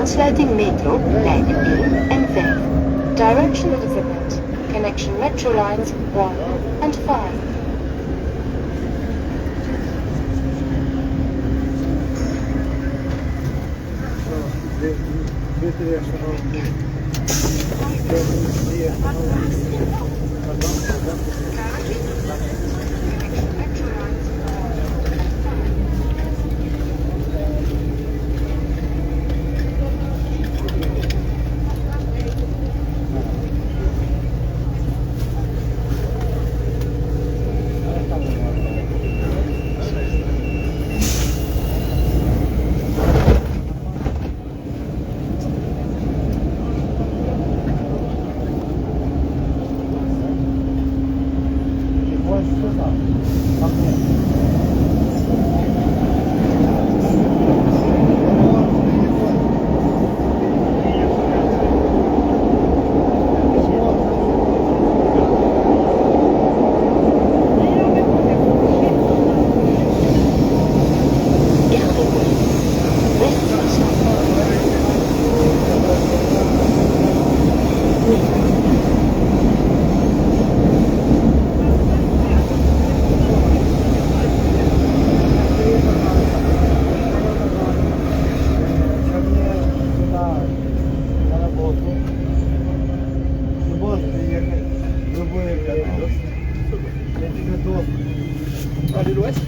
Aansluiting metro, lijnen 1 en 5. Direction Elizabeth. Connection metro lines 1 and 5. de l'Ouest.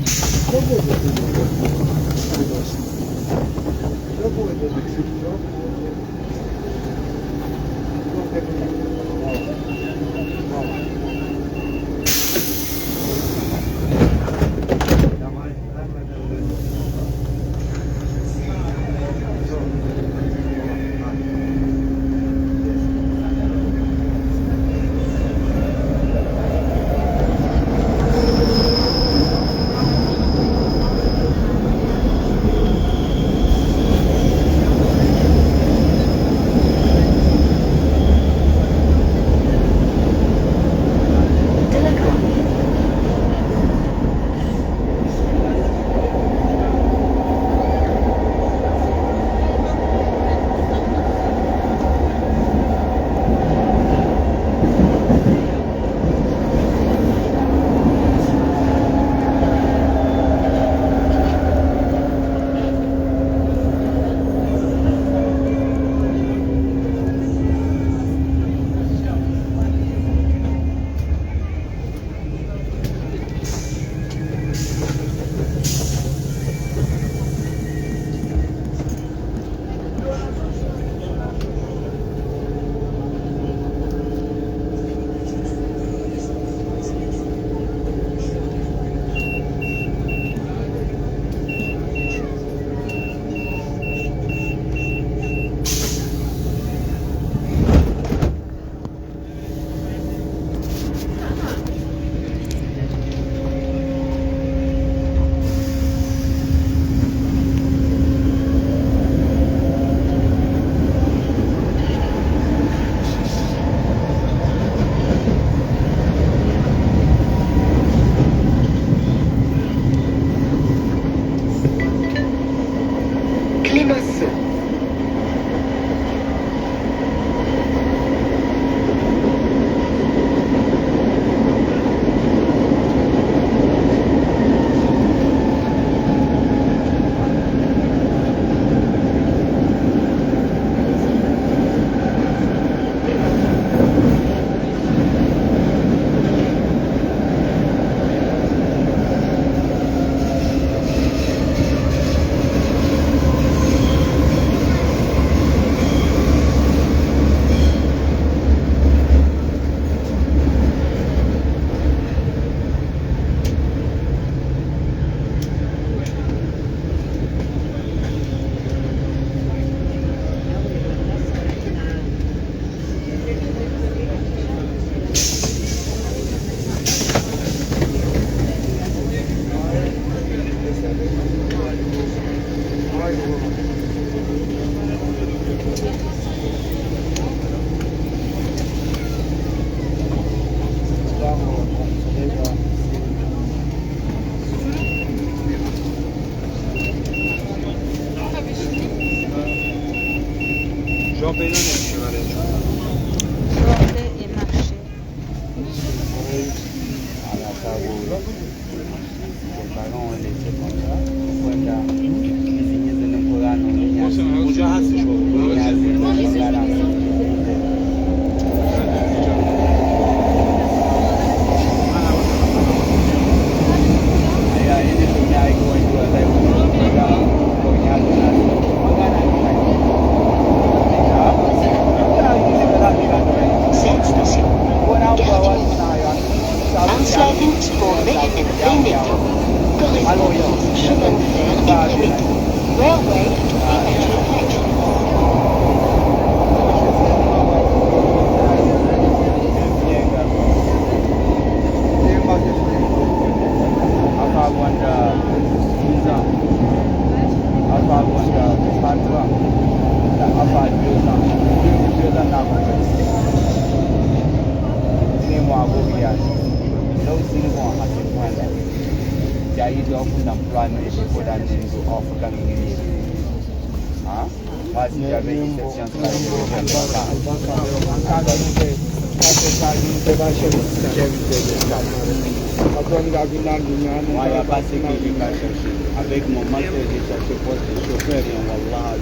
Avec mon master, j'ai cherché poste de chauffeur et Wallah,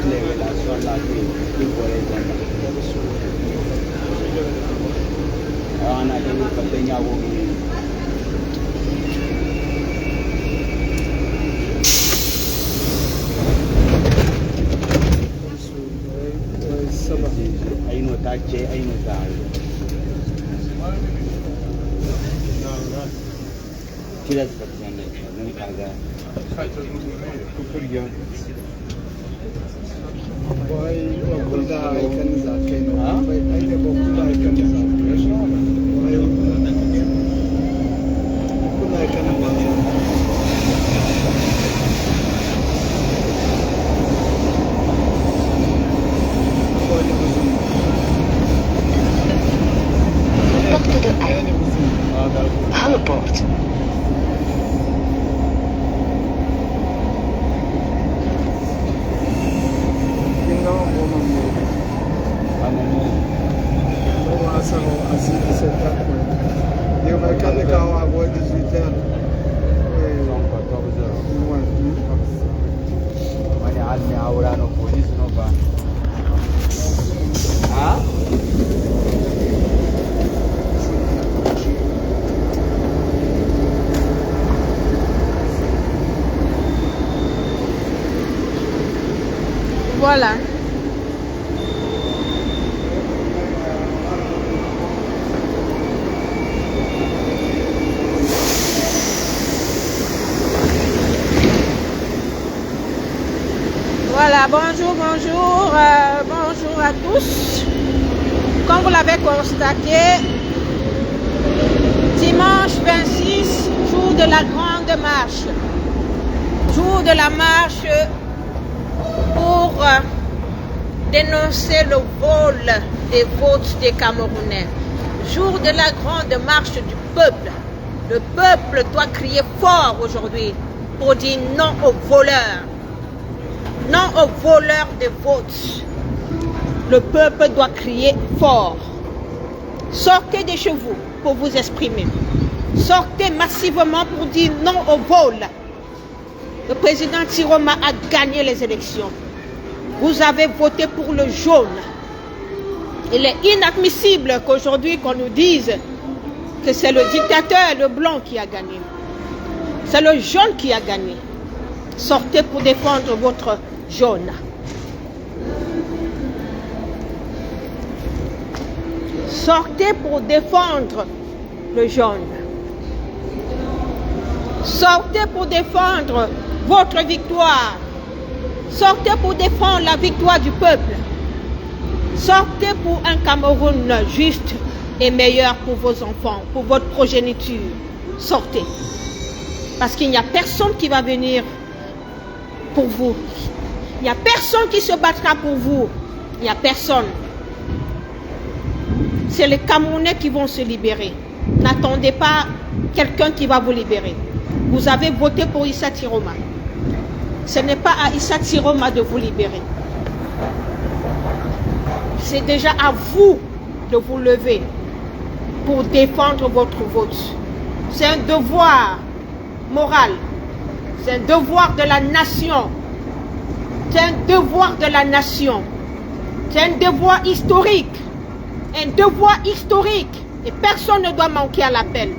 les relations là que vous voyez on a des tache ay nuzal. Kila zipatiane nani kaga. Kupuriyo. Boy, okula ikanza keno. Aine okula ikanza. Boy, okula ikanza. Porte de Halle. Halleport. Eu vai carregar o agora de Twitter. Mani alme aura no police no ba. Ah? Voilà. Voilà, bonjour, bonjour, bonjour à tous. Comme vous l'avez constaté, dimanche 26, jour de la grande marche, jour de la marche pour dénoncer le vol des votes des Camerounais, jour de la grande marche du peuple. Le peuple doit crier fort aujourd'hui pour dire non aux voleurs. Non aux voleurs de votes. Le peuple doit crier fort. Sortez de chez vous pour vous exprimer. Sortez massivement pour dire non au vol. Le président Tiroma a gagné les élections. Vous avez voté pour le jaune. Il est inadmissible qu'aujourd'hui qu'on nous dise que c'est le dictateur, le blanc qui a gagné. C'est le jaune qui a gagné. Sortez pour défendre votre jaune. Sortez pour défendre le jaune. Sortez pour défendre votre victoire. Sortez pour défendre la victoire du peuple. Sortez pour un Cameroun juste et meilleur pour vos enfants, pour votre progéniture. Sortez. Parce qu'il n'y a personne qui va venir pour vous. Il n'y a personne qui se battra pour vous. Il n'y a personne. C'est les Camerounais qui vont se libérer. N'attendez pas quelqu'un qui va vous libérer. Vous avez voté pour Issa Tiroma. Ce n'est pas à Issa Tiroma de vous libérer. C'est déjà à vous de vous lever pour défendre votre vote. C'est un devoir moral. C'est un devoir de la nation. C'est un devoir de la nation. C'est un devoir historique. Un devoir historique. Et personne ne doit manquer à l'appel.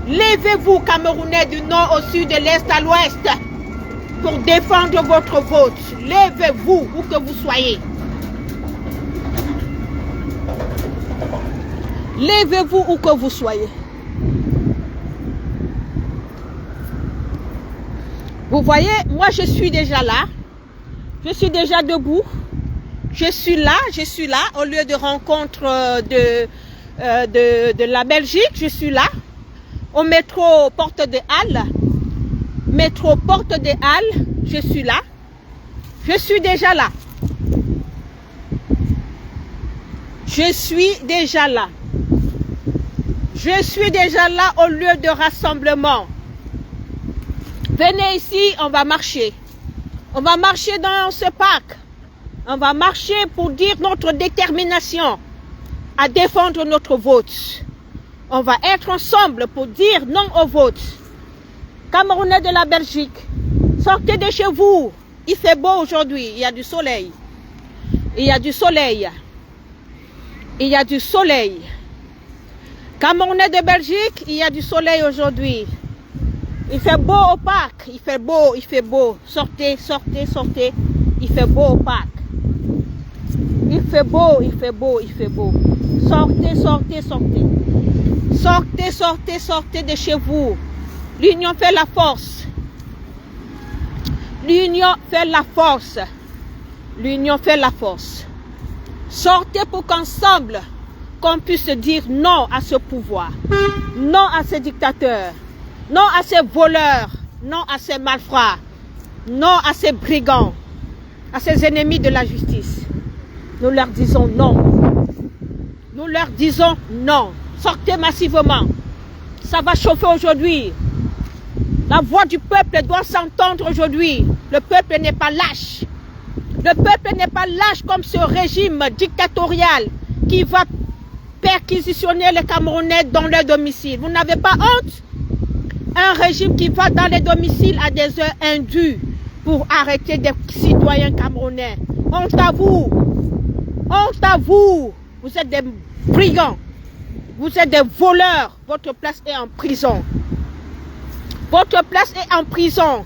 Levez-vous, Camerounais, du nord au sud, de l'est à l'ouest, pour défendre votre vote. Levez-vous, où que vous soyez. Levez-vous où que vous soyez. Vous voyez, moi je suis déjà là. Je suis déjà debout. Je suis là, au lieu de rencontre de la Belgique, je suis là. Au métro Porte de Halle. Métro Porte de Halle, je suis là. Je suis déjà là. Je suis déjà là. Je suis déjà là au lieu de rassemblement. Venez ici, on va marcher. On va marcher dans ce parc. On va marcher pour dire notre détermination à défendre notre vote. On va être ensemble pour dire non au vote. Camerounais de la Belgique, sortez de chez vous. Il fait beau aujourd'hui, il y a du soleil. Il y a du soleil. Il y a du soleil. Camerounais de Belgique, il y a du soleil aujourd'hui. Il fait beau au parc, il fait beau, Sortez, sortez, sortez. Il fait beau au parc. Il fait beau, il fait beau, il fait beau. Sortez, sortez, sortez. Sortez, sortez, sortez de chez vous. L'union fait la force. L'union fait la force. L'union fait la force. Sortez pour qu'ensemble, qu'on puisse dire non à ce pouvoir. Non à ces dictateurs. Non à ces voleurs. Non à ces malfrats. Non à ces brigands. À ces ennemis de la justice. Nous leur disons non. Nous leur disons non. Sortez massivement. Ça va chauffer aujourd'hui. La voix du peuple doit s'entendre aujourd'hui. Le peuple n'est pas lâche. Le peuple n'est pas lâche comme ce régime dictatorial qui va perquisitionner les Camerounais dans leur domicile. Vous n'avez pas honte? Un régime qui va dans les domiciles à des heures indues pour arrêter des citoyens camerounais. Honte à vous. Honte à vous. Vous êtes des brigands. Vous êtes des voleurs. Votre place est en prison. Votre place est en prison.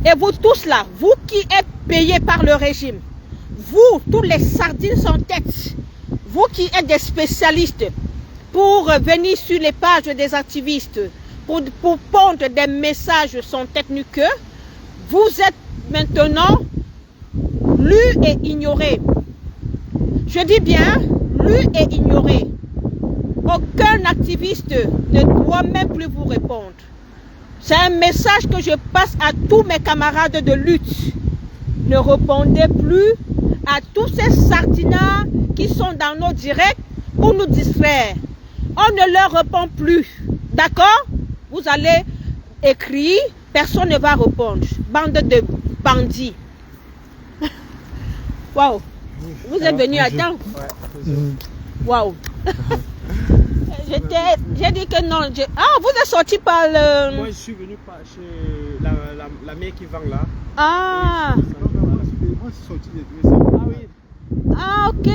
Et vous tous là, vous qui êtes payés par le régime, vous, tous les sardines sans tête, vous qui êtes des spécialistes pour venir sur les pages des activistes, pour pondre des messages sans technique, vous êtes maintenant lus et ignorés. Je dis bien, lus et ignorés. Aucun activiste ne doit même plus vous répondre. C'est un message que je passe à tous mes camarades de lutte. Ne répondez plus à tous ces sardinards qui sont dans nos directs pour nous distraire. On ne leur répond plus. D'accord? Vous allez écrire, personne ne va répondre. Bande de bandits. Waouh! Vous êtes venus à temps? Waouh! J'ai dit que non. Ah, vous êtes sorti par le... Moi, je suis venu par chez la mère qui vend là. Ah! Moi, je suis sorti des deux. Ah oui. Ah, ok.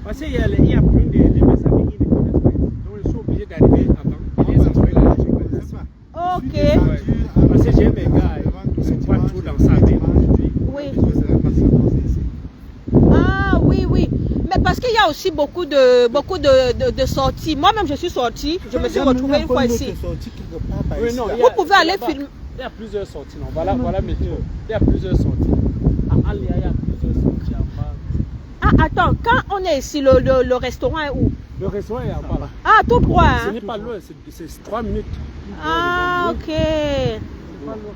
Parce qu'il y a plein de mes amis qui ne connaissent pas. Donc, je suis obligé d'arriver avant. Et les enfants, là, je ne connais pas. Ok. Ouais. Parce que j'ai mes gars, ils sont pas tout dans sa vie. Oui. Ah, oui, oui. Mais parce qu'il y a aussi beaucoup de sorties. Moi-même, je suis sortie. Je me suis retrouvée une fois ici. Oui, non, Vous pouvez aller filmer. Il y a plusieurs sorties. Non. Voilà météo. Il y a plusieurs sorties. À Alia, il y a plusieurs sorties en bas. Ah, attends. Quand on est ici, le restaurant est où? Le restaurant est en bas là. Ah, tout droit. Ce Hein? n'est pas loin, c'est 3 minutes. Ah, ok. C'est pas loin.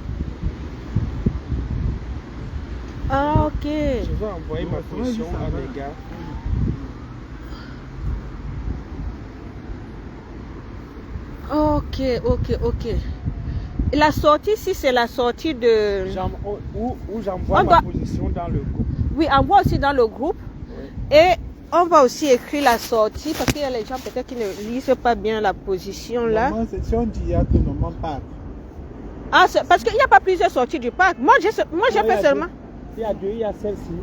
Ah, ok. Je vais envoyer ma position à mes gars. Ok, ok, ok. La sortie ici, c'est la sortie de... Où j'envoie ma position dans le groupe. Oui, envoie aussi dans le groupe. Oui. Et on va aussi écrire la sortie parce qu'il y a les gens peut-être qui ne lisent pas bien la position là. Si on dit il y a tout le monde parc. Ah, parce qu'il n'y a pas plusieurs sorties du parc. Moi, j'ai fait seulement... Il y a deux, il y a celle-ci.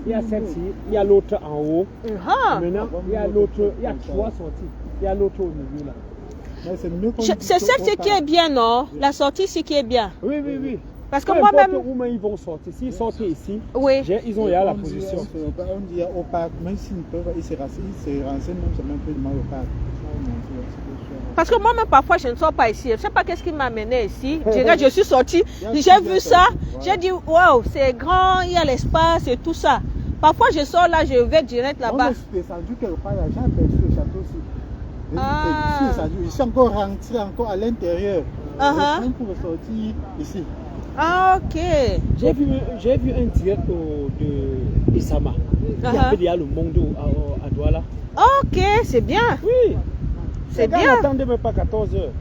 Il y a celle-ci, il y a l'autre en haut. Maintenant, il y a l'autre, il y a 3 sorties. Il y a l'autre au milieu là. C'est celle-ci qui est bien, non? La sortie ici qui est bien. Oui, oui, oui. Parce que moi-même... Où ils vont sortir. S'ils sortent ici, oui. Ils ont la position. On dit au parc, même s'ils ne peuvent pas, ils se renseignent même, c'est même plus mal au parc. Parce que moi-même, parfois, je ne sors pas ici. Je ne sais pas qu'est-ce qui m'a amené ici. Je suis sortie, j'ai vu ça, j'ai dit, waouh, c'est grand, il y a l'espace et tout ça. Parfois, je sors là, je vais direct là-bas. Je suis descendu quelque part, j'ai aperçu le château aussi. Je suis encore rentré encore à l'intérieur. Même pour sortir ici. Ah, ok. J'ai vu un direct de Sama. Il y avait déjà le monde à Douala. Ok, c'est bien. Oui. C'est bien. N'attendez même pas 14 heures.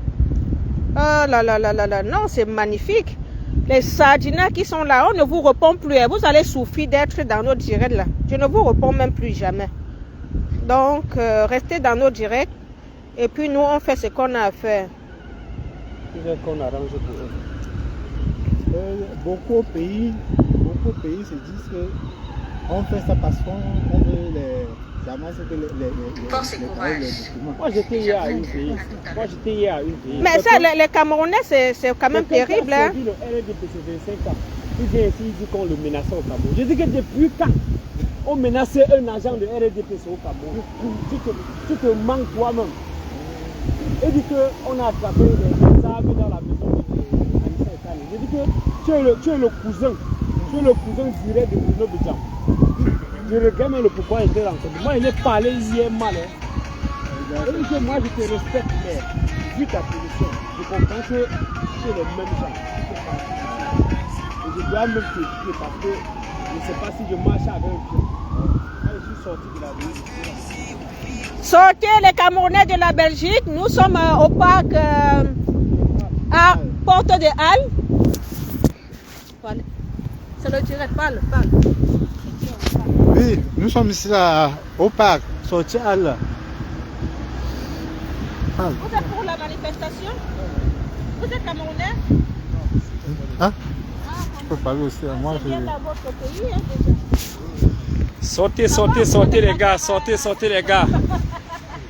Oh là là là là là. Non, c'est magnifique. Les sardinats qui sont là, on ne vous répond plus. Vous allez souffrir d'être dans nos directs là. Je ne vous réponds même plus jamais. Donc, restez dans nos directs. Et puis nous, on fait ce qu'on a à faire. C'est ce qu'on arrange pour eux. Beaucoup de pays se disent qu'on fait ça parce qu'on veut les Moi j'étais hier à une pays. Mais ça, les Camerounais, c'est quand même terrible. Hein? Le RDPC 25 ans. Il vient ici, il dit qu'on le menace au Cameroun. Je dis que depuis quand ont menacé un agent de RDPC au Cameroun. Tu te manques toi-même. Et dit qu'on a attrapé des armes dans la maison de Anissa Ekane. Je dis que tu es le cousin direct de Bruno Bidjam. Je regrette même le pourquoi il était rencontré. Moi, il est parlé hier mal. Et dit que moi, je te respecte, mais vu ta position, je comprends que tu es le même genre. Et je dois même t'éduquer parce que je ne sais pas si je marche avec un pied. Quand je suis sorti de la ville. Sortez les Camerounais de la Belgique. Nous sommes au parc à Porte de Halle. C'est le direct, parle. Oui, nous sommes ici là, au parc, sorti à Halle. Vous êtes pour la manifestation? Vous êtes Camerounais? Hein? Je peux parler aussi à moi. C'est bien dans votre pays, hein, déjà. Sortez les gars, sortez les gars.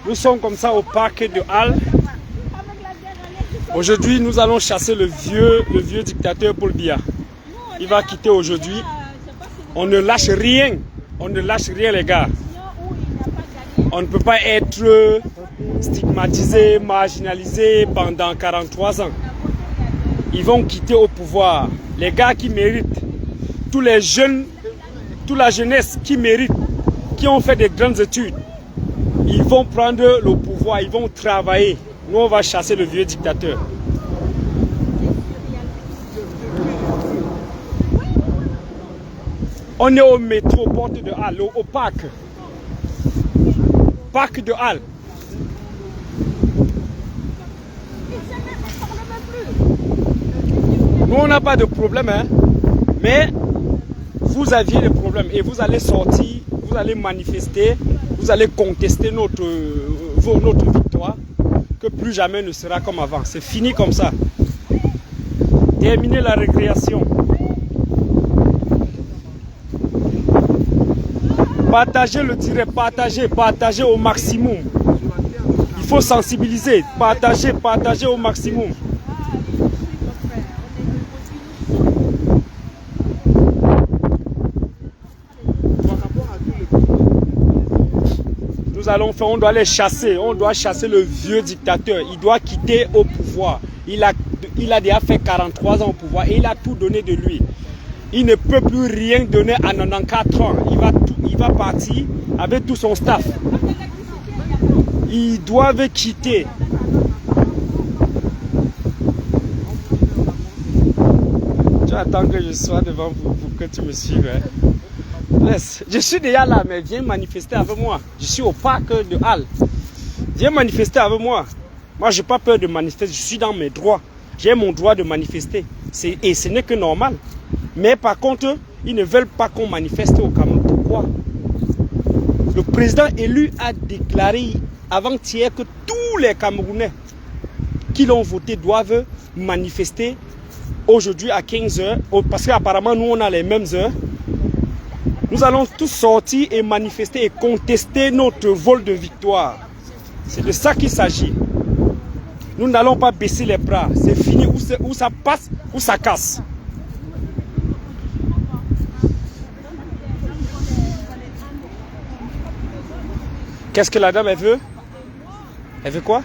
Nous sommes comme ça au parc de Halle. Aujourd'hui, nous allons chasser le vieux dictateur Paul Biya. Il va quitter aujourd'hui. On ne lâche rien. On ne lâche rien, les gars. On ne peut pas être stigmatisé, marginalisé pendant 43 ans. Ils vont quitter au pouvoir. Les gars qui méritent, tous les jeunes, toute la jeunesse qui mérite, qui ont fait des grandes études, ils vont prendre le pouvoir, ils vont travailler. Nous, on va chasser le vieux dictateur. On est au métro, porte de Halle, au parc. Parc de Halle. Nous, on n'a pas de problème, hein. Mais vous aviez des problèmes et vous allez sortir, vous allez manifester, vous allez contester notre victoire, que plus jamais ne sera comme avant. C'est fini comme ça. Terminez la récréation. Partagez le direct, partagez au maximum. Il faut sensibiliser, partagez au maximum. Nous allons faire, on doit les chasser, on doit chasser le vieux dictateur. Il doit quitter au pouvoir. Il a déjà fait 43 ans au pouvoir et il a tout donné de lui. Il ne peut plus rien donner à 94 ans. Il va partir avec tout son staff. Ils doivent quitter. Tu attends que je sois devant vous pour que tu me suives. Hein. Laisse. Je suis déjà là, mais viens manifester avec moi. Je suis au parc de Halle. Viens manifester avec moi. Moi, je n'ai pas peur de manifester. Je suis dans mes droits. J'ai mon droit de manifester. Et ce n'est que normal. Mais par contre, ils ne veulent pas qu'on manifeste au Cameroun. Pourquoi? Le président élu a déclaré avant-hier que tous les Camerounais qui l'ont voté doivent manifester aujourd'hui à 15 h. Parce qu'apparemment, nous, on a les mêmes heures. Nous allons tous sortir et manifester et contester notre vol de victoire. C'est de ça qu'il s'agit. Nous n'allons pas baisser les bras. C'est fini. Où ça passe, où ça casse. Qu'est-ce que la dame, elle veut? Elle veut quoi?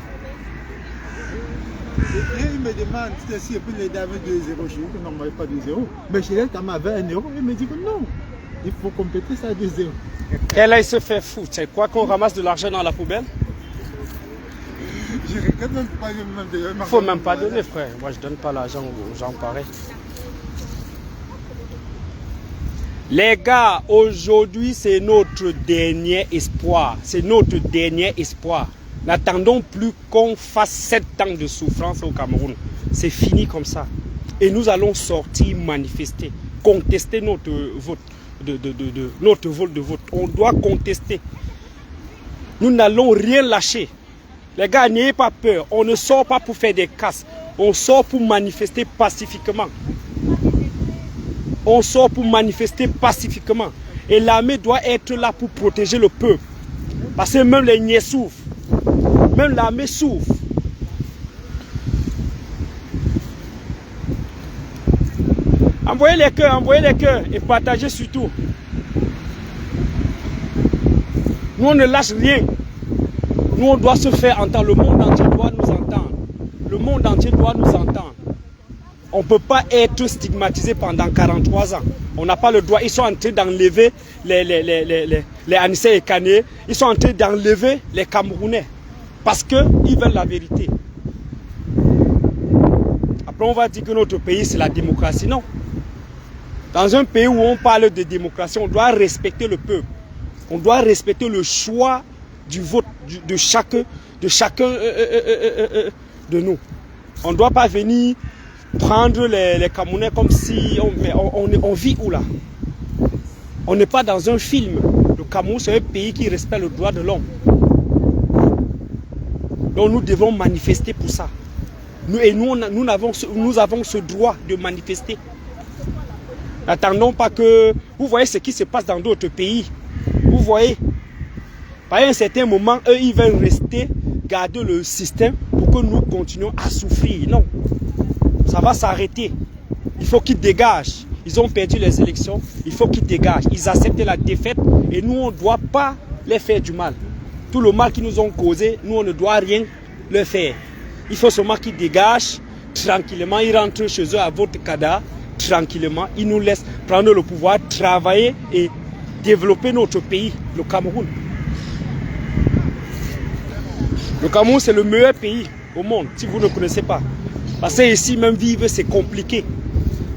Il me demande si les dames 2-0 chez vous, non, pas 2-0. Mais chez elle, quand elle avait 1 euro, il me dit que non. Il faut compléter ça à 2-0. Et là, il se fait fou. Tu sais quoi qu'on ramasse de l'argent dans la poubelle? Je regrette même pas. Il ne faut même pas donner, frère. Moi, je ne donne pas l'argent aux gens pareils. Les gars, aujourd'hui, c'est notre dernier espoir. C'est notre dernier espoir. N'attendons plus qu'on fasse 7 ans de souffrance au Cameroun. C'est fini comme ça. Et nous allons sortir manifester, contester notre vote. Notre vol de vote. On doit contester. Nous n'allons rien lâcher. Les gars, n'ayez pas peur. On ne sort pas pour faire des casses. On sort pour manifester pacifiquement. On sort pour manifester pacifiquement. Et l'armée doit être là pour protéger le peuple. Parce que même les niais souffrent. Même l'armée souffre. Envoyez les cœurs et partagez surtout. Nous, on ne lâche rien. Nous, on doit se faire entendre. Le monde entier doit nous entendre. Le monde entier doit nous entendre. On ne peut pas être stigmatisé pendant 43 ans. On n'a pas le droit. Ils sont en train d'enlever les Anissé et Kané. Ils sont en train d'enlever les Camerounais. Parce qu'ils veulent la vérité. Après, on va dire que notre pays, c'est la démocratie. Non. Dans un pays où on parle de démocratie, on doit respecter le peuple. On doit respecter le choix du vote de chacun de nous. On ne doit pas venir prendre les Camerounais comme si on vit où là? On n'est pas dans un film. Le Cameroun, c'est un pays qui respecte le droit de l'homme. Donc nous devons manifester pour ça. Nous avons ce droit de manifester. N'attendons pas que... Vous voyez ce qui se passe dans d'autres pays. Vous voyez. Par un certain moment, eux, ils veulent rester, garder le système pour que nous continuions à souffrir. Non. Ça va s'arrêter. Il faut qu'ils dégagent. Ils ont perdu les élections. Il faut qu'ils dégagent. Ils acceptent la défaite. Et nous, on ne doit pas les faire du mal. Tout le mal qu'ils nous ont causé, nous, on ne doit rien leur faire. Il faut seulement qu'ils dégagent tranquillement. Ils rentrent chez eux à votre cadre. Tranquillement. Ils nous laissent prendre le pouvoir, travailler et développer notre pays, le Cameroun. Le Cameroun, c'est le meilleur pays au monde, si vous ne connaissez pas. Parce que ici, même vivre, c'est compliqué.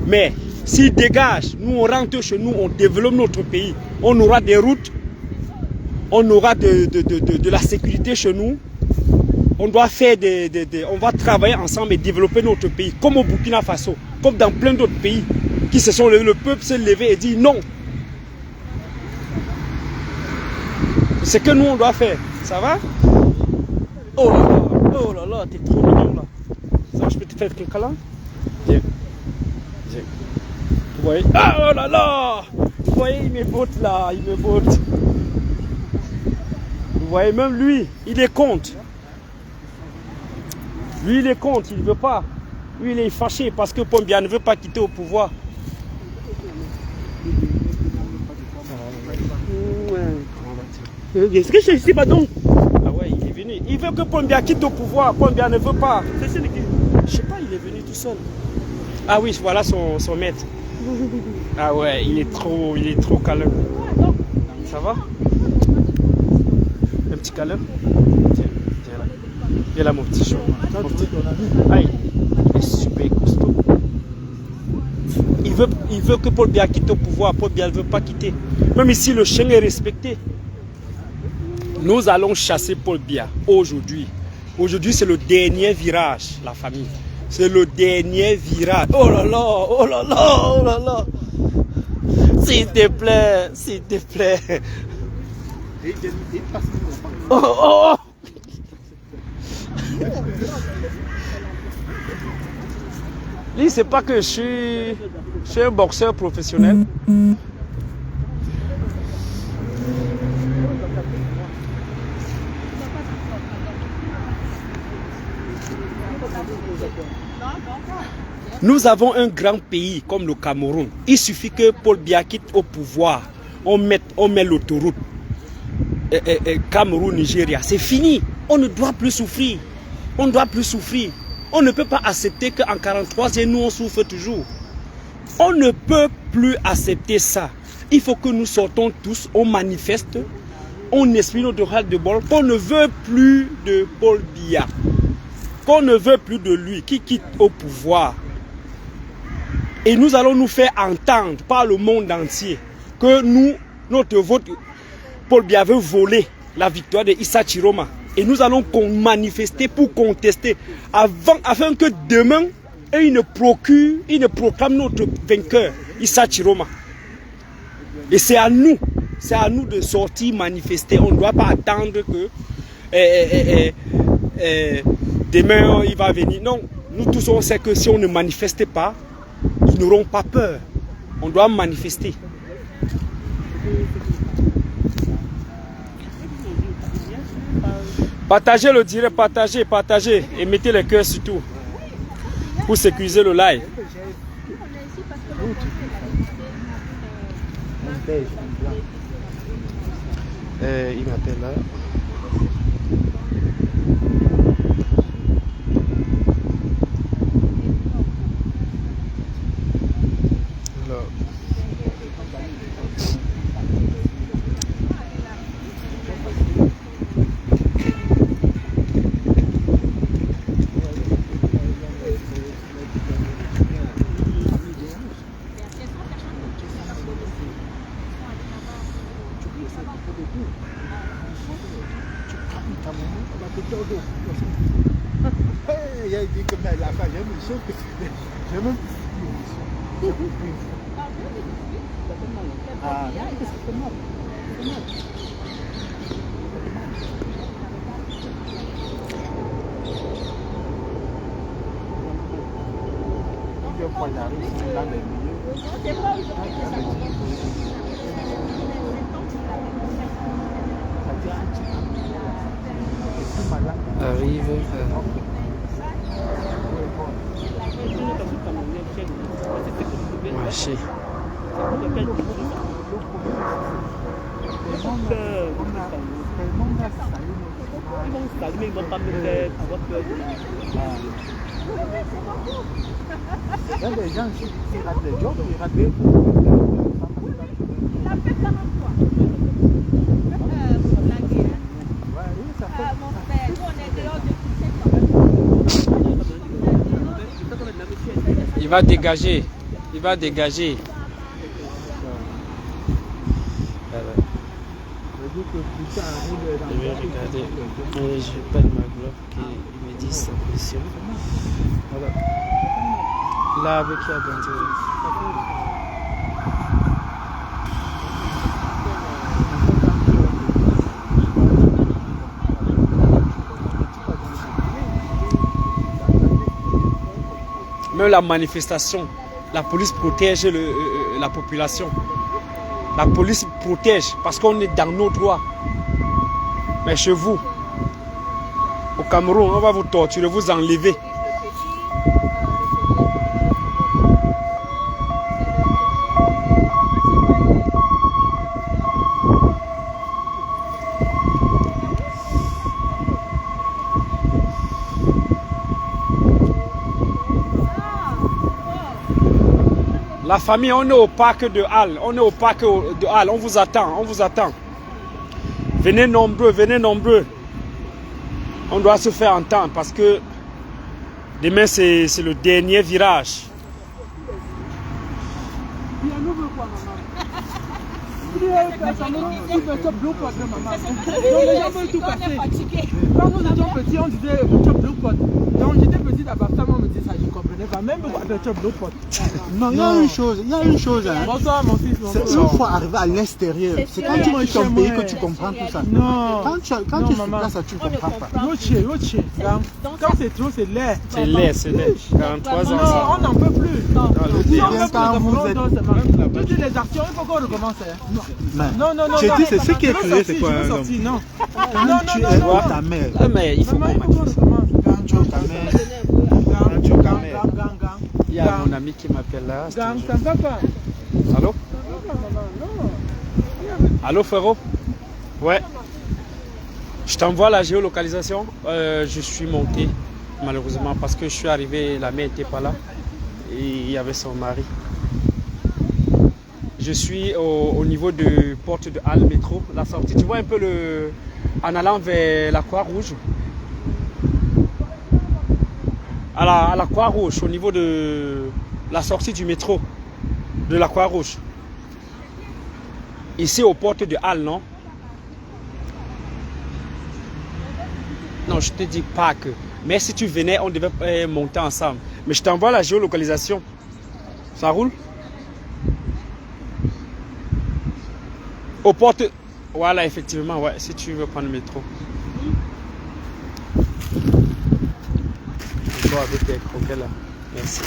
Mais s'ils dégagent, nous, on rentre chez nous, on développe notre pays. On aura des routes, on aura de la sécurité chez nous. On doit faire on va travailler ensemble et développer notre pays, comme au Burkina Faso, comme dans plein d'autres pays qui se sont levés. Le peuple s'est levé et dit non. C'est ce que nous, on doit faire. Ça va? Oh là là, t'es trop mignon là. Ça, je peux te faire un câlin? Viens. Viens. Vous voyez? Ah, oh là là! Vous voyez, il me botte là, il me botte. Vous voyez, même lui, il est contre. Lui, il est contre, il ne veut pas. Lui, il est fâché parce que Pombia ne veut pas quitter au pouvoir. Est-ce que je sais pas donc? Ah ouais, il est venu. Il veut que Pombia quitte au pouvoir. Pombia ne veut pas. Je sais pas, il est venu tout seul. Ah oui, voilà son maître. Ah ouais, il est trop câlin. Ça va? Un petit câlin? Tiens là. Viens là, mon petit chou. Aïe, il est super costaud. Il veut que Paul Biya quitte au pouvoir. Paul Biya ne veut pas quitter. Même ici, le chien est respecté. Nous allons chasser Paul Biya aujourd'hui. Aujourd'hui, c'est le dernier virage, la famille. C'est le dernier virage. Oh là là, oh là là, oh là là. S'il te plaît, s'il te plaît. Oh, oh, oh. Lui, c'est pas que je suis un boxeur professionnel. Nous avons un grand pays comme le Cameroun. Il suffit que Paul Biya quitte au pouvoir. On met l'autoroute. Cameroun-Nigeria. C'est fini. On ne doit plus souffrir. On ne doit plus souffrir. On ne peut pas accepter qu'en 43 ans, nous on souffre toujours. On ne peut plus accepter ça. Il faut que nous sortons tous, on manifeste, on exprime notre ras de bol, qu'on ne veut plus de Paul Biya, qu'on ne veut plus de lui, qui quitte au pouvoir. Et nous allons nous faire entendre par le monde entier que nous, notre vote, Paul Biya veut voler la victoire de Issa Chiroma. Et nous allons manifester pour contester afin que demain, ils ne proclament notre vainqueur, Issa Chiroma. Et c'est à nous de sortir manifester. On ne doit pas attendre que demain il va venir. Non, nous tous on sait que si on ne manifeste pas, ils n'auront pas peur. On doit manifester. Partagez le direct, partagez et mettez les cœurs surtout pour sécuriser le live. Il m'appelle là. Alors. Il a dit comme la femme, j'ai même ah, c'est mal. Arrive. Marché. Il y a des gens qui ratent des jobs, ils ratent des Il va dégager. Il va dégager. Je vais regarder. Je perds ma globe qui me dit sa position. Voilà. Là, avec qui a bientôt. Même la manifestation, la police protège la population. La police protège parce qu'on est dans nos droits. Mais chez vous, au Cameroun, on va vous torturer, vous enlever. La famille, on est au parc de Halle. On est au parc de Halle. On vous attend. On vous attend. Venez nombreux, venez nombreux. On doit se faire entendre parce que demain, c'est le dernier virage. Quand nous étions petits, on disait chop blue pot. Donc j'étais petit là-bas, ça me disait ça, je ne comprenais pas. Même le chop blue pot. Non, il y a une chose, hein. Bonsoir mon fils. C'est une fois arrivé à l'extérieur. C'est quand tu es ton pays que tu comprends tout ça. Non. Quand tu es sur place, tu ne comprends pas. Quand c'est trop, c'est laid. C'est laid, c'est laid. 43 ans. Non, on n'en peut plus. Toutes les actions, il faut qu'on recommence. Non. Je dis, c'est ce qui est créé, c'est quoi? Non. Quand tu es ta mère. Ah, mais il faut qu'on manifeste. Quand tu es ta mère. Il y a mon ami qui m'appelle là. Ça ne va pas. Allô? Allô, frérot? Ouais. Je t'envoie la géolocalisation. Je suis monté, malheureusement, parce que je suis arrivé, la mère n'était pas là. Et il y avait son mari. Je suis au niveau de porte de Halle métro, la sortie. Tu vois un peu en allant vers la Croix-Rouge. À la Croix-Rouge, au niveau de la sortie du métro de la Croix-Rouge. Ici aux portes de Halle, non? Non, je te dis pas que. Mais si tu venais, on devait monter ensemble. Mais je t'envoie la géolocalisation. Ça roule? Aux portes. Voilà, effectivement, ouais, si tu veux prendre le métro. Encore avec tes croquettes là. Merci.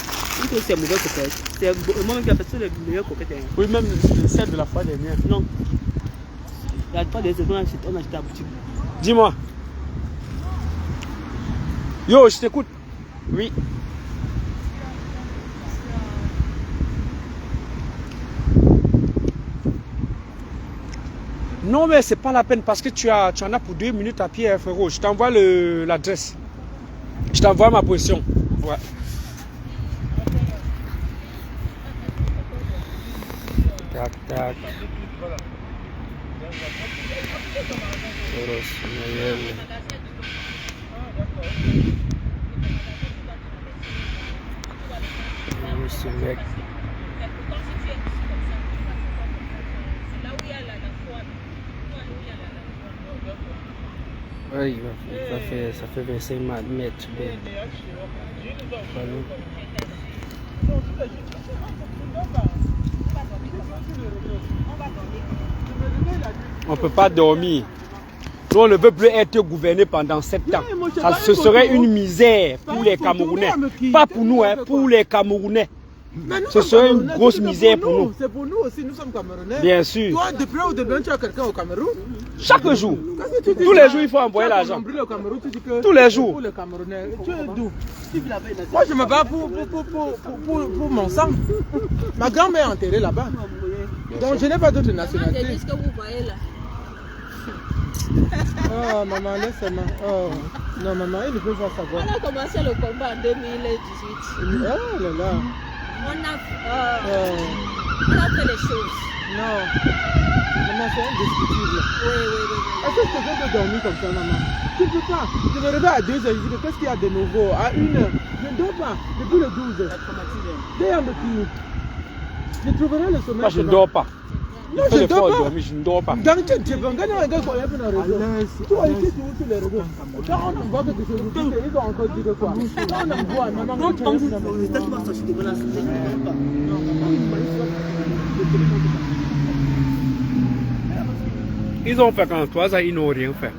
C'est mauvais coquette. C'est moi qui a fait les meilleurs coquettes. Oui, même celle de la fois dernière. Non. Il y a pas des secondes, on a acheté à la boutique. Dis-moi. Yo, je t'écoute. Oui. Non, mais c'est pas la peine parce que tu en as pour 2 minutes à pied, frérot. Je t'envoie l'adresse. Je t'envoie ma position. Ouais. Tac, tac. Oui, ça fait 25 mètres. On ne peut pas dormir. Nous, on ne veut plus être gouverné pendant 7 ans. Ce serait une misère pour les Camerounais. Pas pour nous, hein, pour les Camerounais. Ce serait une grosse misère pour nous. C'est pour nous aussi, nous sommes Camerounais. Bien sûr. Toi, de près ou de loin, tu as quelqu'un au Cameroun? Chaque jour. Tous les jours, il faut envoyer l'argent. Tous les jours. Pour les Camerounais. Tu es d'où? Moi, je me bats pour mon sang. Ma grand-mère est enterrée là-bas. Donc, je n'ai pas d'autre nationalité. C'est ce que vous voyez là. Oh, maman, laisse-moi. Oh, non, maman, il ne peut pas savoir. On a commencé le combat en 2018. Oh là là. On a fait les choses. Non. Maman, c'est indiscutible. Oui. Est-ce que quelqu'un peut dormir comme ça, maman? Tu ne peux pas. Je me réveille à 2h, je dis qu'est-ce qu'il y a de nouveau? À 1h. Je ne dors pas. Depuis le 12. Je trouverai le sommeil. Moi, je ne dors pas. Non, je ne dors pas. Je ne dors pas. Dans le chat, tu peux gagner un gars qui a fait un réseau. Tu vois ici sur les réseaux. Quand on envoie quelque chose, ils ont encore dit de quoi? Quand on envoie, maman, ils ont fait quand 3 ans, ils n'ont rien fait.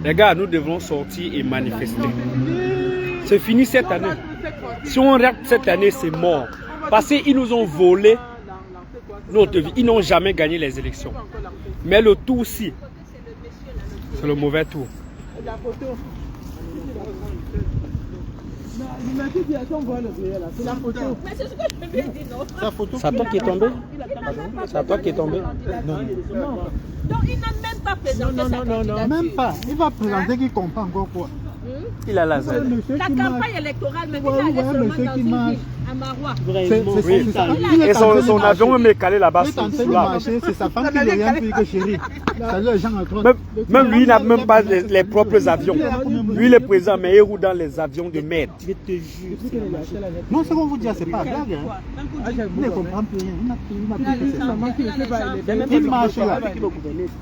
Les gars, nous devons sortir et manifester. C'est fini cette année. Si on rate cette année, c'est mort. Parce qu'ils nous ont volé notre vie. Ils n'ont jamais gagné les élections. Mais le tour, si. C'est le mauvais tour. La photo. C'est la photo. Mais c'est ce que je lui ai dit, non? C'est à toi qui est tombé? C'est à toi qui est tombé? Non. Donc il n'a même pas présenté sa candidature. Même pas. Il va présenter qu'il comprend encore quoi. Il a la Z. La campagne électorale, mais il allait seulement dans une ville, à Marois. Et son avion est calé là-bas. Il est en train de marcher, c'est sa femme qui lui a dit que chérie. Salut, Jean Antoine. Même lui, il n'a même pas les propres avions. Lui, le président, mais il roule dans les avions de merde. Non, ce qu'on vous dit, c'est pas blague. Il ne comprend plus rien. Il n'a plus que c'est ça. Il marche là.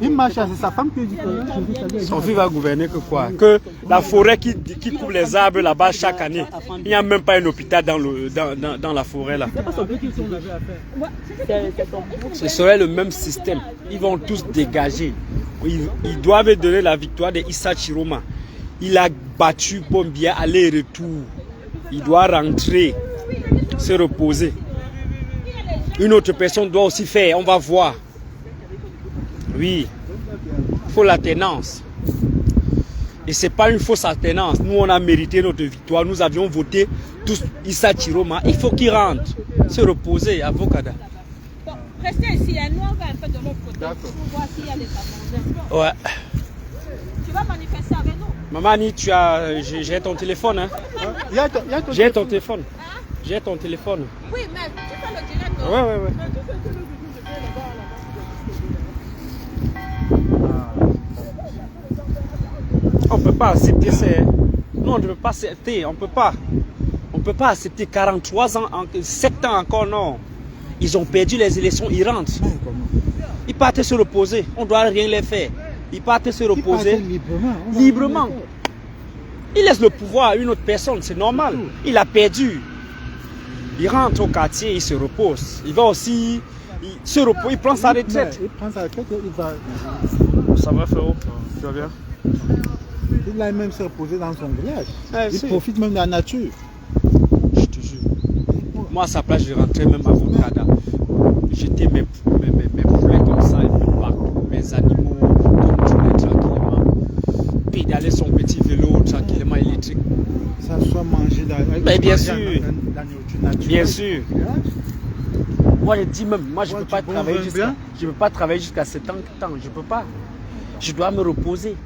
Il marche là, c'est sa femme qui dit que son fils va gouverner que quoi? Que la forêt qui coupe les arbres là-bas chaque année. Il n'y a même pas un hôpital dans la forêt là. Ce serait le même système. Ils vont tous dégager. Ils doivent donner la victoire de Issa Chiroma. Il a battu Bombia aller-retour. Il doit rentrer, se reposer. Une autre personne doit aussi faire. On va voir. Oui. Il faut l'alternance. Et ce n'est pas une fausse alternance. Nous, on a mérité notre victoire. Nous avions voté tous Issa Chiroma. Il faut qu'il rentre, se reposer, avocada. Bon, restez ici. Nous, on va un peu de l'autre côté pour voir s'il y a des Camerounais. Ouais. Tu vas manifester avec nous? Maman, j'ai ton téléphone. Hein? J'ai ton téléphone. J'ai ton téléphone. Oui, mais tu fais le direct. Ouais. On ne peut pas accepter ces... Non, on ne peut pas accepter. On ne peut pas accepter 43 ans, 7 ans encore, non. Ils ont perdu les élections, ils rentrent. Ils partent se reposer. On ne doit rien les faire. Ils partent se reposer librement. Ils laissent le pouvoir à une autre personne, c'est normal. Il a perdu. Il rentre au quartier, il se repose. Il va aussi... Il prend sa retraite. Il prend sa retraite et il va... Ça va, frérot? Tu vas bien? Il a même se reposer dans son village. Il si. profite même de la nature. Je te jure. Moi, à sa place, je rentrais même à Avocada. J'étais mes poulets comme ça, et puis partout, mes animaux, contrôler tranquillement. Pédaler son petit vélo tranquillement électrique. Ça soit manger dans Mais bien sûr. la nourriture naturelle. Bien sûr. Moi, je dis même, moi, je ne Ouais, peux pas tu travailler bois jusqu'à... bien. Je peux pas travailler jusqu'à 7 ans. Je ne peux pas. Je dois me reposer.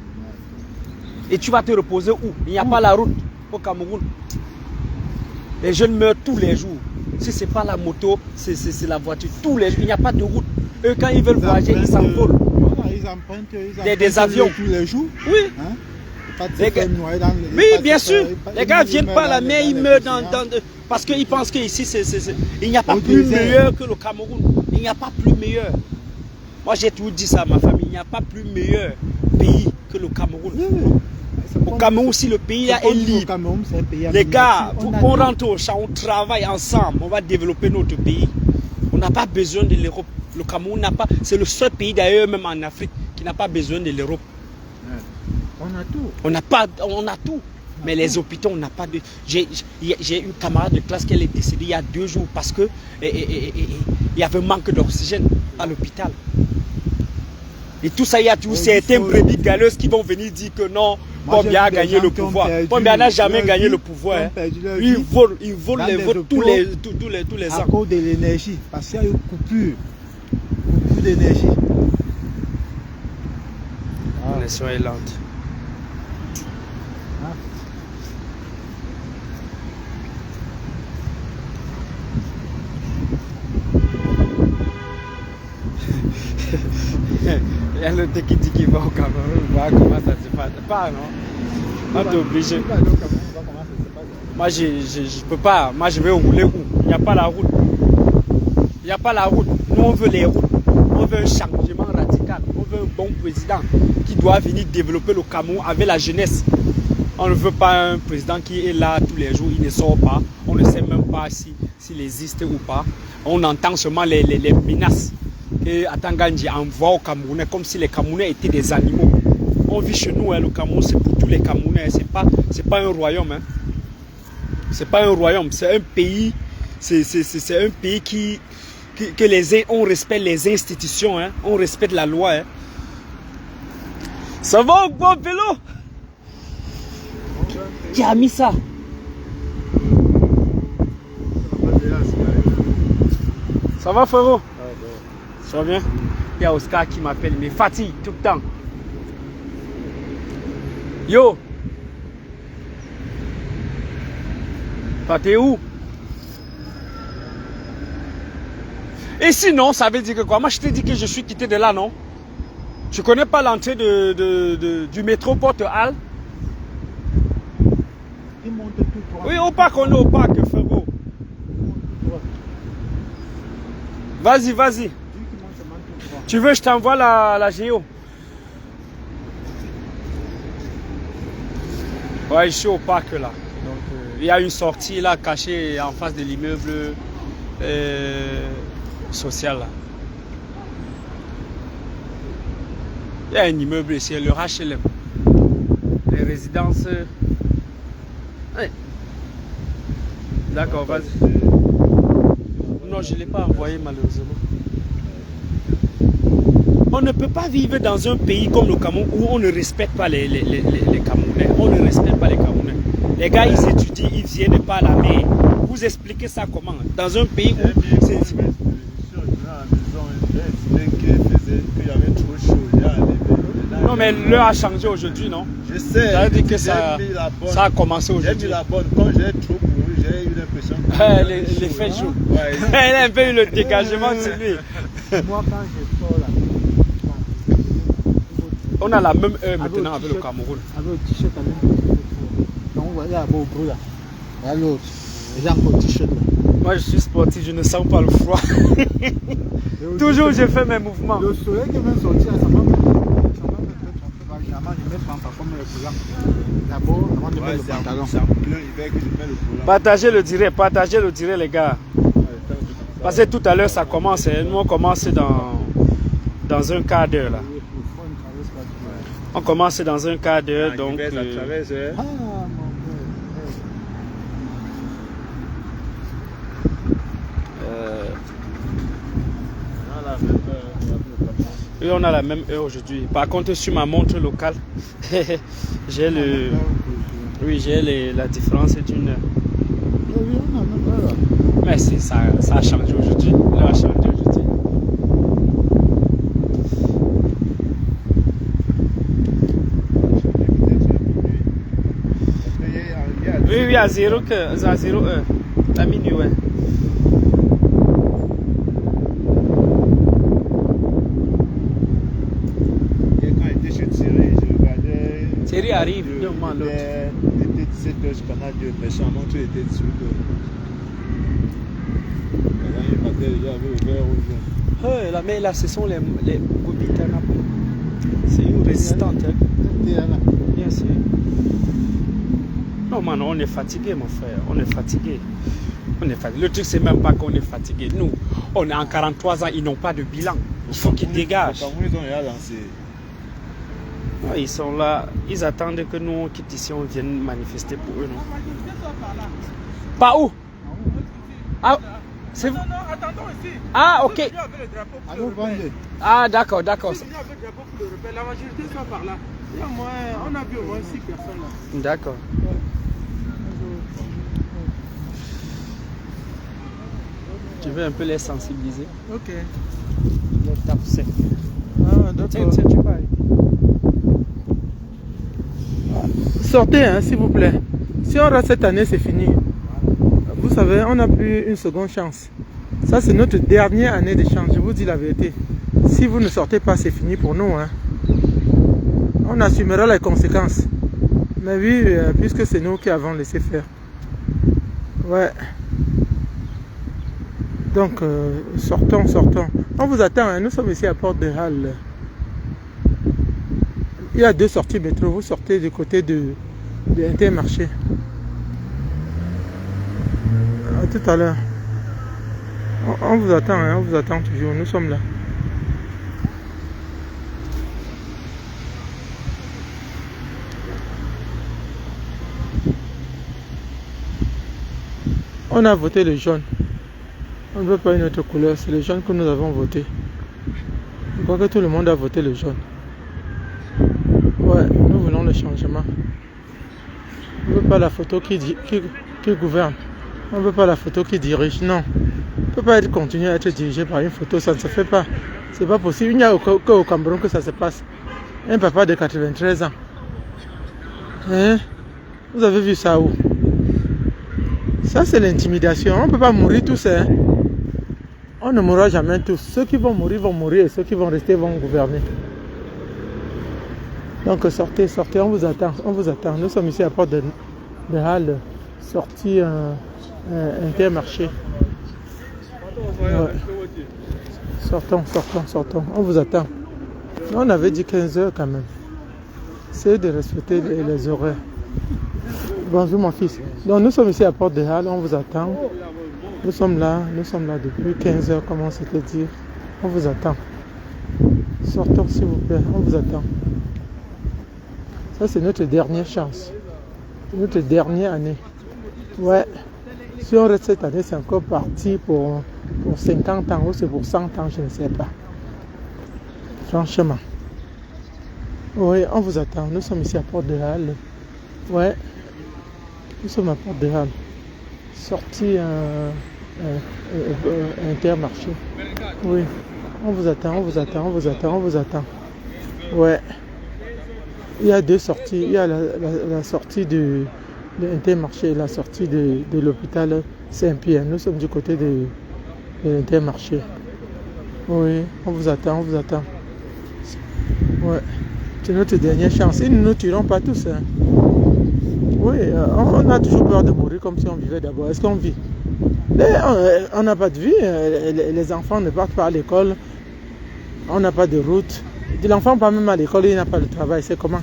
Et tu vas te reposer où? Il n'y a pas la route au Cameroun. Les jeunes meurent tous les jours. Si ce n'est pas la moto, c'est la voiture. Tous les jours, il n'y a pas de route. Eux, quand ils veulent voyager, ils s'envolent. Voilà, ils empruntent Des avions. tous les jours. Oui. Hein? Pas de Les se faire gars- noyer dans le- Oui, pas de bien se sûr. faire- Les gars viennent pas à la mer, ils meurent parce qu'ils pensent qu'ici, il n'y a pas Au plus désert. meilleur que le Cameroun. Il n'y a pas plus meilleur. Moi, j'ai toujours dit ça à ma famille. Il n'y a pas plus meilleur pays que le Cameroun. Oui, oui. C'est Au comme- Cameroun, si le pays là c'est est comme au libre, Cameroun, c'est un pays à les gars, miniature. on rentre au champ, on travaille ensemble, on va développer notre pays. On n'a pas besoin de l'Europe. Le Cameroun n'a pas. C'est le seul pays d'ailleurs, même en Afrique, qui n'a pas besoin de l'Europe. On a tout. On a tout. Mais les hôpitaux, on n'a pas de... J'ai une camarade de classe qui est décédée il y a 2 jours parce que il y avait un manque d'oxygène à l'hôpital. Et tout ça, il y a toujours certains brebis galeuses qui vont venir dire que non, Moi, Pombia a j'ai vu des gagné gens le qui ont pouvoir. perdu Pombia n'a jamais leur gagné vie, le pouvoir. qui ont Hein. perdu leur Ils vie volent dans les des votes tous les à ans. cause de l'énergie. Parce qu'il y a eu coupure d'énergie. La nation est lente. Il y a l'autre qui dit qu'il va au Cameroun, voir comment ça se passe. Pas, non? Pas obligé. Moi, je ne peux pas. Moi, je vais rouler où? Il n'y a pas la route. Il n'y a pas la route. Nous, on veut les routes. On veut un changement radical. On veut un bon président qui doit venir développer le Cameroun avec la jeunesse. On ne veut pas un président qui est là tous les jours, il ne sort pas. On ne sait même pas s'il existe ou pas. On entend seulement les menaces que Atangandji envoie aux Camerounais comme si les Camerounais étaient des animaux. On vit chez nous, hein, le Cameroun, c'est pour tous les Camerounais. C'est pas un royaume. Hein. C'est pas un royaume, c'est un pays. C'est un pays on respecte les institutions, hein, on respecte la loi. Hein. Ça va au bon vélo? Qui a mis ça? Ça va frérot? Ça va bien? Il y a Oscar qui m'appelle, mais fatigue tout le temps. Yo! Toi, t'es où? Et sinon, ça veut dire que quoi? Moi, je t'ai dit que je suis quitté de là, non? Tu connais pas l'entrée du métro Porte-Halle? Il monte tout droit. Oui, au parc, on est au parc, frérot. Vas-y, vas-y. Tu veux, je t'envoie la géo? Ouais, je suis au parc là. Donc, il y a une sortie là cachée en face de l'immeuble social là. Il y a un immeuble ici, le HLM. Les résidences. Ouais. D'accord, vas-y. Non, je ne l'ai pas envoyé malheureusement. On ne peut pas vivre dans un pays comme le Cameroun où on ne respecte pas les Camerounais. On ne respecte pas les Camerounais. Les gars, ils étudient, ils viennent pas à la mer. Vous expliquez ça comment? Dans un pays où... Non, mais l'heure a changé aujourd'hui, non? Je sais. Ça veut dire que ça a commencé J'ai aujourd'hui. mis la bonne. Quand j'ai trop couru, j'ai eu l'impression que... L'effet chaud. Ouais. Elle a un peu eu le dégagement de lui. Moi, quand je sors là, On a la même heure maintenant avec le Cameroun. avec le t-shirt à l'intérieur. Donc, voilà, beau gros là. Il y a l'autre. J'ai encore le t-shirt là. Moi, je suis sportif, je ne sens pas le froid. Toujours, je fais mes mouvements. Le soleil qui vient sortir, ça m'a fait tromper. Généralement, je mets pas comme le coulant. D'abord, avant de Ouais, mettre le pantalon. c'est en plein hiver que je mets le collant. Partagez le direct, les gars. Parce que tout à l'heure, ça commence. Hein. Nous, on commence dans un quart d'heure là. On commence dans un quart d'heure, donc... Ça traverse, hein. Ah, mon Et on a la même heure aujourd'hui. Par contre, sur ma montre locale, j'ai la différence d'une heure. Mais ça a changé aujourd'hui. L'heure a changé aujourd'hui. Oui, à 0 heure. À minuit, ouais. Thierry arrive. Il était 17h jusqu'à 2h, mais son montre était 18h. Mais là, ce sont les Bobitanas. C'est une résistante. Hein. Bien sûr. Non, man, on est fatigué, mon frère. On est fatigué. Le truc, c'est même pas qu'on est fatigué. Nous, on est en 43 ans, ils n'ont pas de bilan. Il faut qu'ils dégagent. Ils sont là, ils attendent que nous on quitte ici, on vienne manifester pour eux, non? Pas où? Ah, c'est vous? Non, attendons ici. Ah, ok. Ah, d'accord. La majorité sont par là. On a vu au moins 6 personnes là. D'accord. Je veux un peu les sensibiliser. Ok. Le tape sec. Ah, d'accord. Tiens, tu parles. Sortez, hein, s'il vous plaît. Si on rate cette année, c'est fini. Vous savez, on n'a plus une seconde chance. Ça, c'est notre dernière année de chance, je vous dis la vérité. Si vous ne sortez pas, c'est fini pour nous. Hein. On assumera les conséquences. Mais oui, puisque c'est nous qui avons laissé faire. Ouais. Donc, sortons. On vous attend, hein. Nous sommes ici à Porte de Halle. Il y a 2 sorties métro. Vous sortez du côté de Intermarché. À tout à l'heure. On vous attend, hein. On vous attend toujours. Nous sommes là. On a voté le jaune. On ne veut pas une autre couleur. C'est le jaune que nous avons voté. Je crois que tout le monde a voté le jaune. Ouais, nous voulons le changement. On ne veut pas la photo qui gouverne. On ne veut pas la photo qui dirige. Non. On ne peut pas continuer à être dirigé par une photo. Ça ne se fait pas. C'est pas possible. Il n'y a qu'au Cameroun que ça se passe. Un papa de 93 ans. Hein? Vous avez vu ça où? Ça, c'est l'intimidation. On ne peut pas mourir tous. Hein? On ne mourra jamais tous. Ceux qui vont mourir et ceux qui vont rester vont gouverner. Donc sortez, on vous attend. Nous sommes ici à Porte de Halle, sortie Intermarché. Ouais. Sortons. On vous attend. On avait dit 15 heures quand même. C'est de respecter les horaires. Bonjour mon fils. Donc nous sommes ici à Porte de Halle, on vous attend. Nous sommes là depuis 15 heures, comme on s'était dit. On vous attend. Sortons s'il vous plaît, on vous attend. Ça c'est notre dernière chance. Notre dernière année. Ouais. Si on reste cette année, c'est encore parti pour 50 ans ou c'est pour 100 ans, je ne sais pas. Franchement. Oui, on vous attend. Nous sommes ici à Porte de Halle. Ouais. Nous sommes à Porte de Halle. Sortie Intermarché. Oui. On vous attend. Ouais. Il y a 2 sorties. Il y a la sortie de l'Intermarché et la sortie de l'hôpital Saint-Pierre. Nous sommes du côté de l'Intermarché. Oui, on vous attend. Ouais. C'est notre dernière chance. Ils ne nous tueront pas tous. Hein. Oui, on a toujours peur de mourir comme si on vivait d'abord. Est-ce qu'on vit? On n'a pas de vie. Les enfants ne partent pas à l'école. On n'a pas de route. L'enfant part même à l'école, il n'a pas de travail. C'est comment?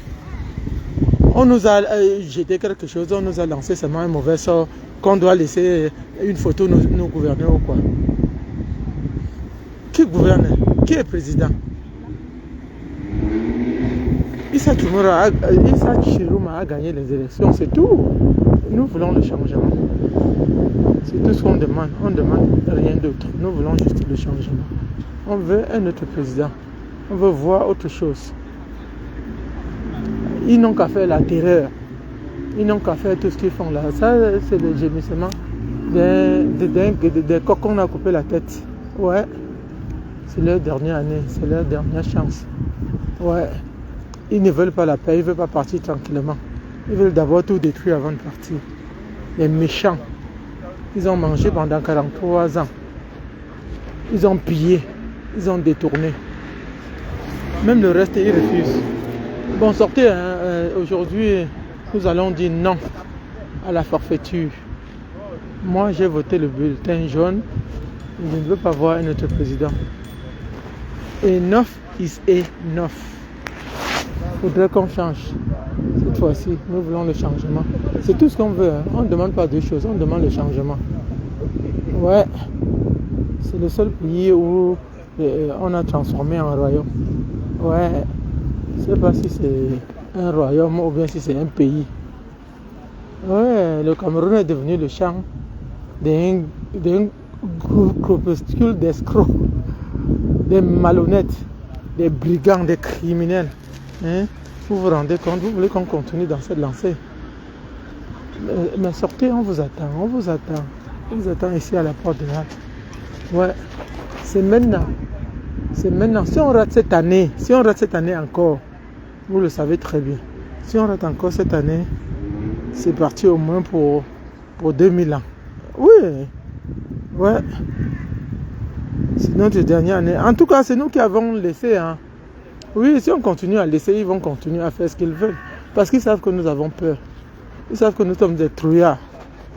On nous a jeté quelque chose, on nous a lancé seulement un mauvais sort qu'on doit laisser une photo nous gouverner ou quoi? Qui gouverne? Qui est président? Issa Chiruma a gagné les élections, c'est tout. Nous voulons le changement. C'est tout ce qu'on demande. On ne demande rien d'autre. Nous voulons juste le changement. On veut un autre président. On veut voir autre chose. Ils n'ont qu'à faire la terreur. Ils n'ont qu'à faire tout ce qu'ils font là. Ça, c'est le gémissement des coqs qu'on a coupé la tête. Ouais. C'est leur dernière année, c'est leur dernière chance. Ouais. Ils ne veulent pas la paix, ils ne veulent pas partir tranquillement. Ils veulent d'abord tout détruire avant de partir. Les méchants. Ils ont mangé pendant 43 ans. Ils ont pillé, ils ont détourné. Même le reste, ils refusent. Bon, sortez, hein, aujourd'hui, nous allons dire non à la forfaiture. Moi, j'ai voté le bulletin jaune. Je ne veux pas voir un autre président. Enough is enough. Il faudrait qu'on change. Cette fois-ci, nous voulons le changement. C'est tout ce qu'on veut. Hein. On ne demande pas deux choses, on demande le changement. Ouais. C'est le seul pays où on a transformé en royaume. Ouais. Je ne sais pas si c'est un royaume ou bien si c'est un pays. Ouais, le Cameroun est devenu le champ d'un groupuscule d'escrocs, des malhonnêtes, des brigands, des criminels. Hein? Vous vous rendez compte, vous voulez qu'on continue dans cette lancée? Mais sortez, on vous attend, on vous attend. On vous attend ici à la porte de l'Arc. Ouais, c'est maintenant. C'est maintenant. Si on rate cette année, encore, vous le savez très bien. Si on rate encore cette année, c'est parti au moins pour 2000 ans. Oui, ouais. C'est notre dernière année. En tout cas, c'est nous qui avons laissé. Hein. Oui, si on continue à laisser, ils vont continuer à faire ce qu'ils veulent. Parce qu'ils savent que nous avons peur. Ils savent que nous sommes des trouillards.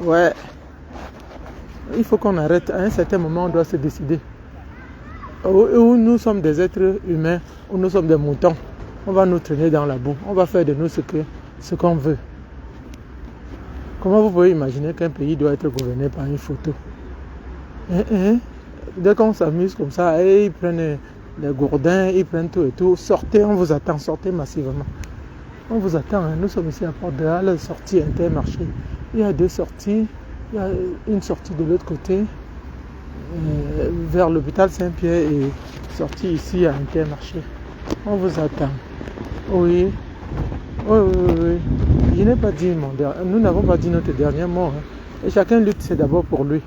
Ouais. Il faut qu'on arrête. À un certain moment, on doit se décider. Où nous sommes des êtres humains, où nous sommes des moutons. On va nous traîner dans la boue. On va faire de nous ce qu'on veut. Comment vous pouvez imaginer qu'un pays doit être gouverné par une photo? Dès qu'on s'amuse comme ça, ils prennent les gourdins, ils prennent tout et tout. Sortez, on vous attend, sortez massivement. On vous attend, hein. Nous sommes ici à Porte de Halle, sortie Intermarché. Il y a deux sorties. Il y a une sortie de l'autre côté, vers l'hôpital Saint-Pierre et sortie ici à Intermarché. On vous attend. Oui. Oui. Je n'ai pas dit mon dernier. Nous n'avons pas dit notre dernier mot. Hein. Et chacun lutte, c'est d'abord pour lui.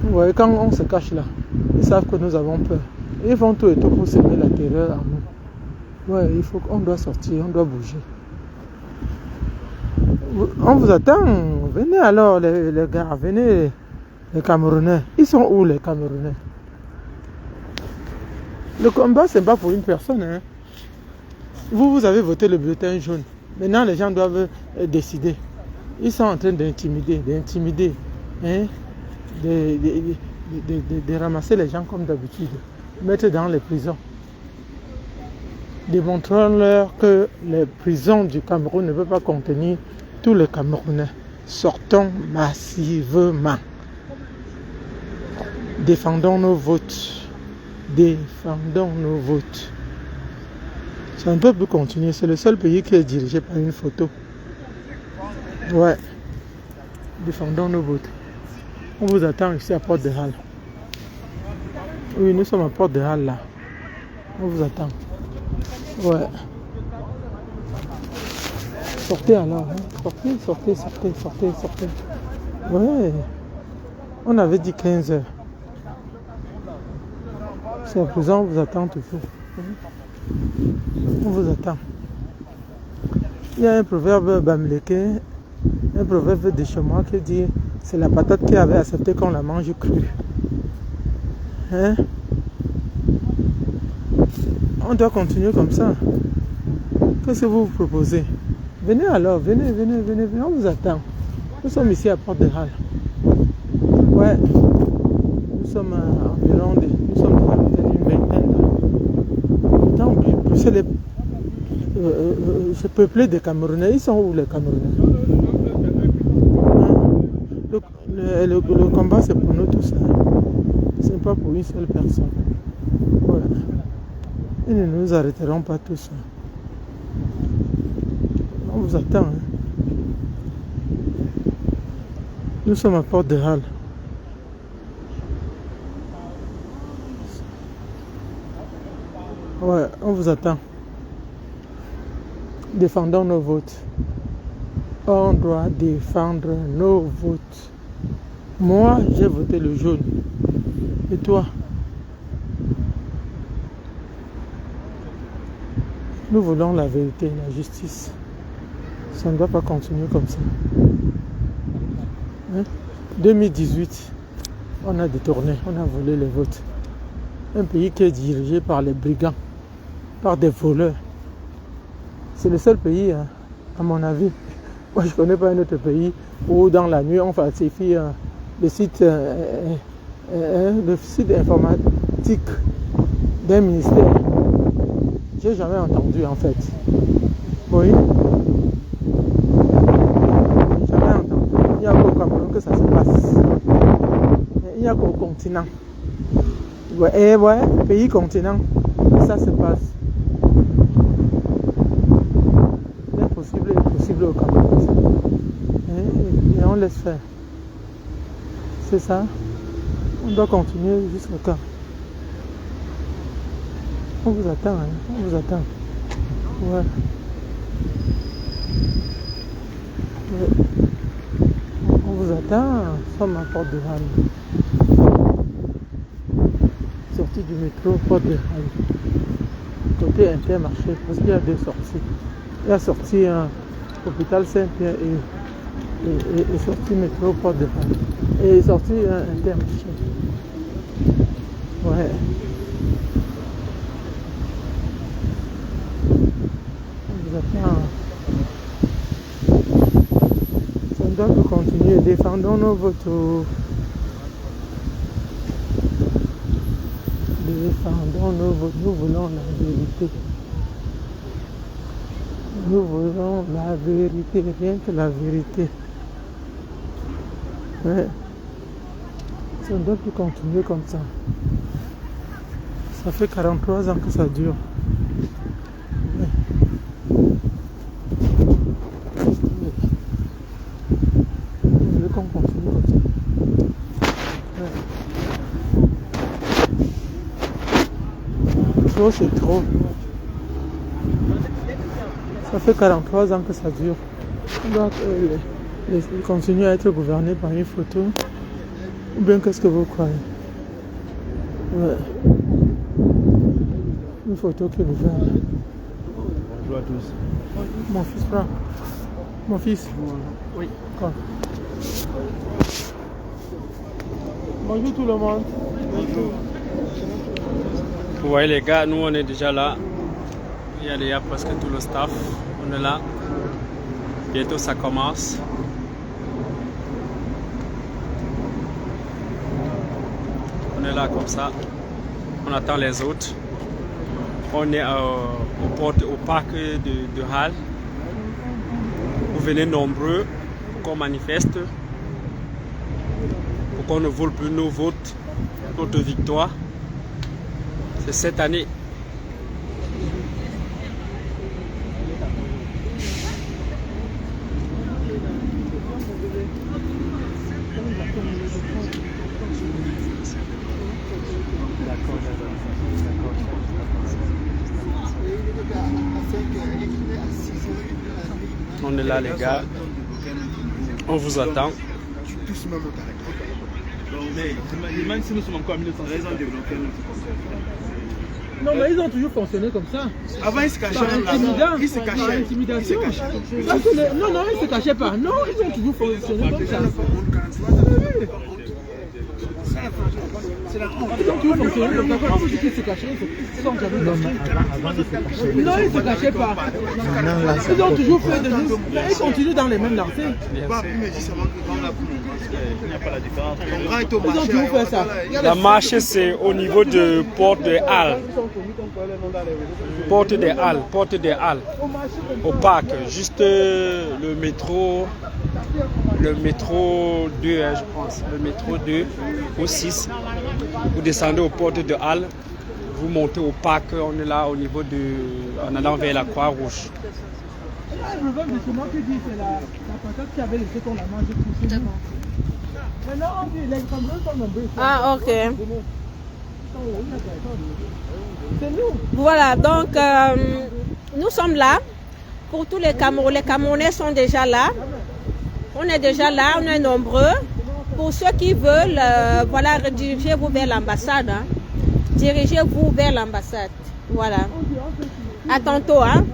Vous voyez, quand on se cache là, ils savent que nous avons peur. Ils font tout et tout pour semer la terreur en nous. Ouais, on doit sortir, on doit bouger. On vous attend. Venez alors, les gars, venez, les Camerounais. Ils sont où, les Camerounais? Le combat, ce n'est pas pour une personne. Hein. Vous avez voté le bulletin jaune. Maintenant, les gens doivent décider. Ils sont en train d'intimider, hein, de ramasser les gens comme d'habitude, mettre dans les prisons. Démontrons-leur que les prisons du Cameroun ne peuvent pas contenir tous les Camerounais. Sortons massivement. Défendons nos votes. Défendons nos votes. Ça ne peut plus continuer. C'est le seul pays qui est dirigé par une photo. Ouais. Défendons nos votes. On vous attend ici à Porte de Halle. Oui, nous sommes à Porte de Halle là. On vous attend. Ouais. Sortez alors. Hein. Sortez. Ouais. On avait dit 15 heures. C'est à présent, on vous attend toujours. On vous attend. Il y a un proverbe bamileke, un proverbe de chez moi qui dit c'est la patate qui avait accepté qu'on la mange crue. Hein? On doit continuer comme ça. Qu'est-ce que vous proposez? Venez alors, venez, on vous attend. Nous sommes ici à Porte de Halle. Ouais. Nous sommes environ une vingtaine. C'est peuplé de Camerounais. Ils sont où les Camerounais? Le combat c'est pour nous tous. Hein. Ce n'est pas pour une seule personne. Ouais. Ils ne nous arrêteront pas tous. Hein. On vous attend. Hein. Nous sommes à Porte de Halle. Ouais, on vous attend. Défendons nos votes. On doit défendre nos votes. Moi, j'ai voté le jaune. Et toi? Nous voulons la vérité, la justice. Ça ne doit pas continuer comme ça. Hein? 2018, on a détourné, on a volé les votes. Un pays qui est dirigé par les brigands, par des voleurs. C'est le seul pays, hein, à mon avis. Moi, je ne connais pas un autre pays où dans la nuit, on falsifie le site informatique d'un ministère. J'ai jamais entendu en fait. Oui. Jamais entendu. Il n'y a qu'au Cameroun que ça se passe. Il n'y a qu'au continent. Ouais, pays continent, ça se passe. L'impossible au Cameroun. Et on laisse faire. C'est ça. On doit continuer jusqu'au cas. On vous attend, hein? On vous attend. Ouais. On vous attend. Nous sommes à Porte de Halle. Sortie du métro, Porte de Halle. Côté Intermarché, parce qu'il y a deux sorties. Il y a sorti hôpital Saint-Pierre et sortie métro, Porte de Halle. Et sortie Intermarché. Ouais. On doit continuer, défendons nos votes. Défendons nos votes, nous voulons la vérité. Nous voulons la vérité, rien que la vérité. Ouais. Ça ne doit plus continuer comme ça. Ça fait 43 ans que ça dure. Ouais. Qu'on continue comme ça. Ouais. Trop, c'est trop. Ça fait 43 ans que ça dure. On doit continuer à être gouverné par une photo. Ou bien qu'est-ce que vous croyez? Ouais. Une photo qui gouverne. Bonjour à tous. Mon fils prend. Mon fils. Oui. Quoi? Bonjour tout le monde. Bonjour. Vous voyez les gars, nous on est déjà là. Il y a déjà presque tout le staff. On est là. Bientôt ça commence. On est là comme ça. On attend les autres. On est au parc de Halle. Vous venez nombreux pour qu'on manifeste, pour qu'on ne vole plus nos votes, notre victoire. C'est cette année. On est là les gars, on vous attend. Mais si nous sommes encore en 1900, Non mais ils ont toujours fonctionné comme ça. avant ils se cachaient. Ils se cachaient. Intimidation. Non, ils se cachaient pas. Non, ils ont toujours fonctionné comme ça. C'est la honte. Ils ont toujours fonctionné comme ça. Quand vous dites qu'ils se cachaient, ils sont jamais cachés. Non, ils se cachaient pas. Ils ont toujours fait de nous. Ils continuent dans les mêmes lancées. Ils ont toujours fait ça. La marche c'est au niveau de Porte de Halle. Porte des Halles, au parc, juste le métro 2, je pense, le métro 2 ou 6. Vous descendez aux portes de Halle, vous montez au parc, on est là au niveau en allant vers la Croix-Rouge. Le veuve de ciment qui dit c'est la patate qui avait laissé qu'on la mange pour chez nous. Maintenant on dit les Camerounais sont nombreux. Ah ok. C'est nous. Voilà, donc nous sommes là pour tous les Camerounais sont déjà là. On est déjà là, on est nombreux. Pour ceux qui veulent, voilà, dirigez-vous vers l'ambassade. Hein. Dirigez-vous vers l'ambassade. Voilà. À tantôt, hein.